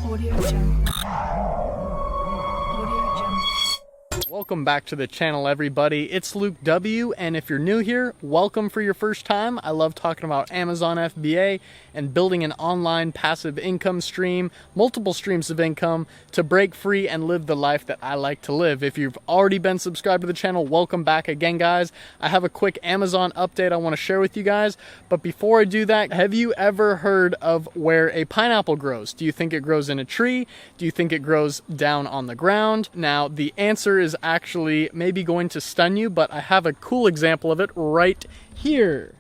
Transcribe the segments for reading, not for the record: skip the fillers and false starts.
Audio Jungle. Audio Jungle. Welcome back to the channel, everybody. It's Luke W, and if you're new here, welcome for your first time. I love talking about Amazon FBA and building an online passive income stream, multiple streams of income to break free and live the life that I like to live. If you've already been subscribed to the channel, welcome back again, guys. I have a quick Amazon update I want to share with you guys, but before I do that, have you ever heard of where a pineapple grows? Do you think it grows in a tree? Do you think it grows down on the ground? Now, the answer is actually maybe going to stun you, but I have a cool example of it right here.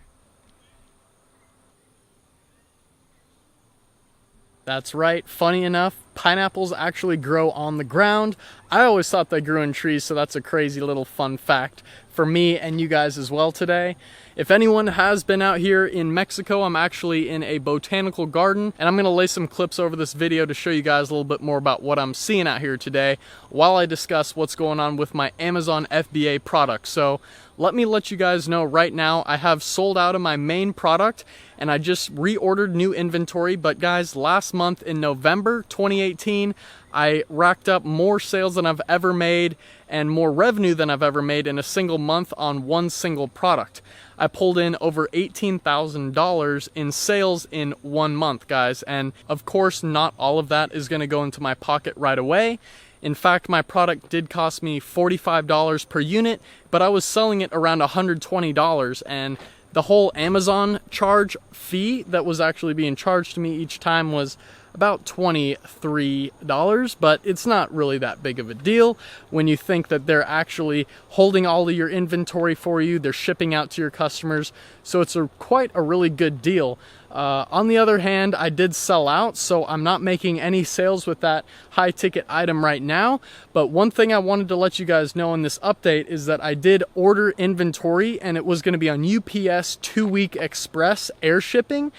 That's right, funny enough, pineapples actually grow on the ground. I always thought they grew in trees, so that's a crazy little fun fact for me and you guys as well today. If anyone has been out here in Mexico, I'm actually in a botanical garden, and I'm gonna lay some clips over this video to show you guys a little bit more about what I'm seeing out here today while I discuss what's going on with my Amazon FBA product. So let me let you guys know right now, I have sold out of my main product and I just reordered new inventory. But guys, last month in November 2018, I racked up more sales than I've ever made and more revenue than I've ever made in a single month on one single product. I pulled in over $18,000 in sales in 1 month, guys. And of course, not all of that is gonna go into my pocket right away. In fact, my product did cost me $45 per unit, but I was selling it around $120, and the whole Amazon charge fee that was actually being charged to me each time was about $23, but it's not really that big of a deal when you think that they're actually holding all of your inventory for you, they're shipping out to your customers, so it's quite a really good deal. On the other hand, I did sell out, so I'm not making any sales with that high ticket item right now. But one thing I wanted to let you guys know in this update is that I did order inventory, and it was going to be on UPS 2-week express air shipping.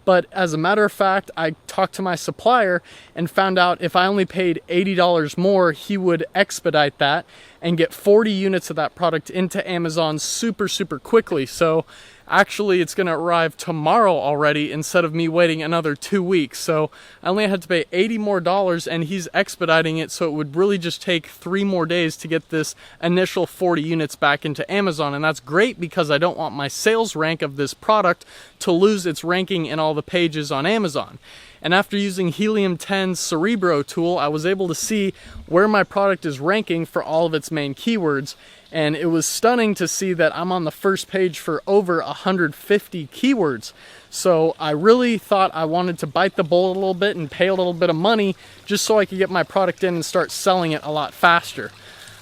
But as a matter of fact, I talked to my supplier and found out if I only paid $80 more, he would expedite that and get 40 units of that product into Amazon super quickly. So actually, it's going to arrive tomorrow already instead of me waiting another 2 weeks. So I only had to pay $80 more, and he's expediting it, so it would really just take 3 more days to get this initial 40 units back into Amazon. And that's great because I don't want my sales rank of this product to lose its ranking in all the pages on Amazon. And after using Helium 10's Cerebro tool, I was able to see where my product is ranking for all of its main keywords. And it was stunning to see that I'm on the first page for over 150 keywords. So I really thought I wanted to bite the bullet a little bit and pay a little bit of money just so I could get my product in and start selling it a lot faster.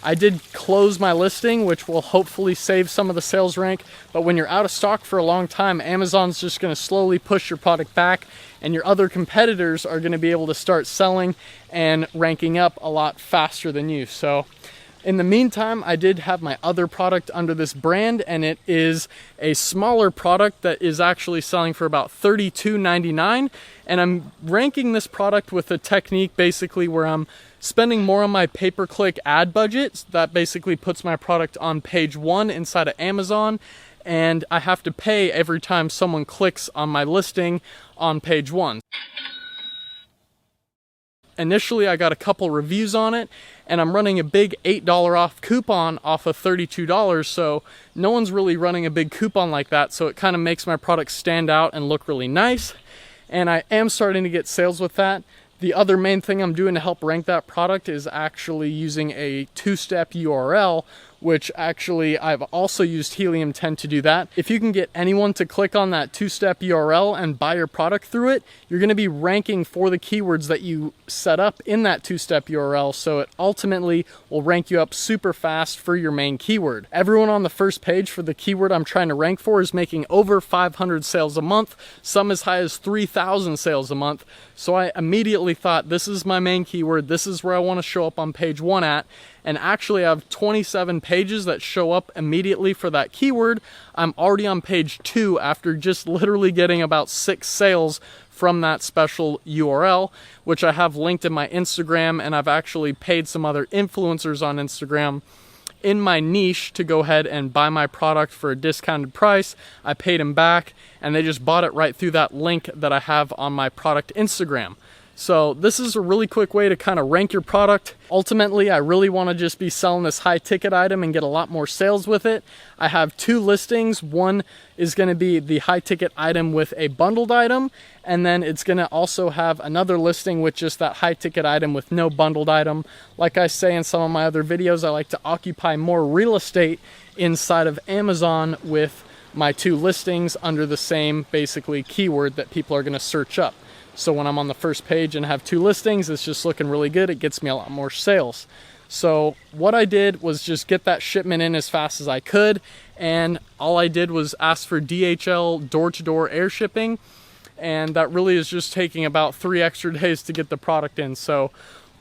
I did close my listing, which will hopefully save some of the sales rank, but when you're out of stock for a long time, Amazon's just gonna slowly push your product back, and your other competitors are gonna be able to start selling and ranking up a lot faster than you. So in the meantime, I did have my other product under this brand, and it is a smaller product that is actually selling for about $32.99. And I'm ranking this product with a technique basically where I'm spending more on my pay-per-click ad budget. That basically puts my product on page 1 inside of Amazon, and I have to pay every time someone clicks on my listing on page 1. Initially, I got a couple reviews on it, and I'm running a big $8 off coupon off of $32, so no one's really running a big coupon like that, so it kind of makes my product stand out and look really nice, and I am starting to get sales with that. The other main thing I'm doing to help rank that product is actually using a 2-step URL, which actually I've also used Helium 10 to do that. If you can get anyone to click on that 2-step URL and buy your product through it, you're gonna be ranking for the keywords that you set up in that 2-step URL, so it ultimately will rank you up super fast for your main keyword. Everyone on the first page for the keyword I'm trying to rank for is making over 500 sales a month, some as high as 3,000 sales a month. So I immediately thought, this is my main keyword, this is where I wanna show up on page 1 at. And actually I have 27 pages that show up immediately for that keyword. I'm already on page 2 after just literally getting about 6 sales from that special URL, which I have linked in my Instagram, and I've actually paid some other influencers on Instagram in my niche to go ahead and buy my product for a discounted price. I paid them back, and they just bought it right through that link that I have on my product Instagram. So this is a really quick way to kind of rank your product. Ultimately, I really want to just be selling this high ticket item and get a lot more sales with it. I have 2 listings. One is going to be the high ticket item with a bundled item, and then it's going to also have another listing with just that high ticket item with no bundled item. Like I say in some of my other videos, I like to occupy more real estate inside of Amazon with my 2 listings under the same basically keyword that people are going to search up. So when I'm on the first page and have 2 listings, it's just looking really good. It gets me a lot more sales. So what I did was just get that shipment in as fast as I could. And all I did was ask for DHL door-to-door air shipping. And that really is just taking about 3 extra days to get the product in. So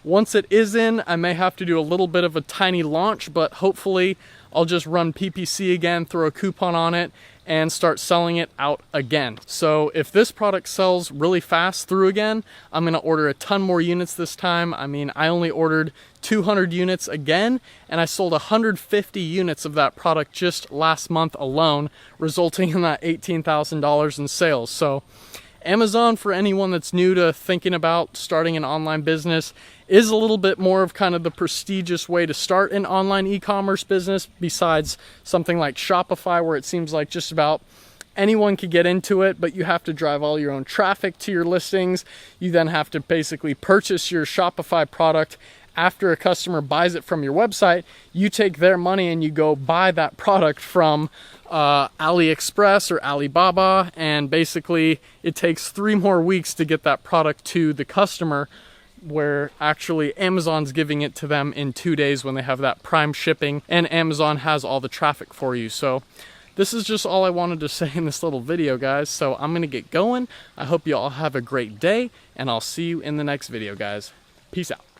once it is in, I may have to do a little bit of a tiny launch, but hopefully I'll just run PPC again, throw a coupon on it, and start selling it out again. So if this product sells really fast through again, I'm gonna order a ton more units this time. I mean, I only ordered 200 units again, and I sold 150 units of that product just last month alone, resulting in that $18,000 in sales. So Amazon, for anyone that's new to thinking about starting an online business, is a little bit more of kind of the prestigious way to start an online e-commerce business, besides something like Shopify, where it seems like just about anyone could get into it, but you have to drive all your own traffic to your listings. You then have to basically purchase your Shopify product. After a customer buys it from your website, you take their money and you go buy that product from AliExpress or Alibaba, and basically it takes 3 more weeks to get that product to the customer, where actually Amazon's giving it to them in 2 days when they have that prime shipping, and Amazon has all the traffic for you. So this is just all I wanted to say in this little video, guys. So I'm gonna get going. I hope you all have a great day, and I'll see you in the next video, guys. Peace out.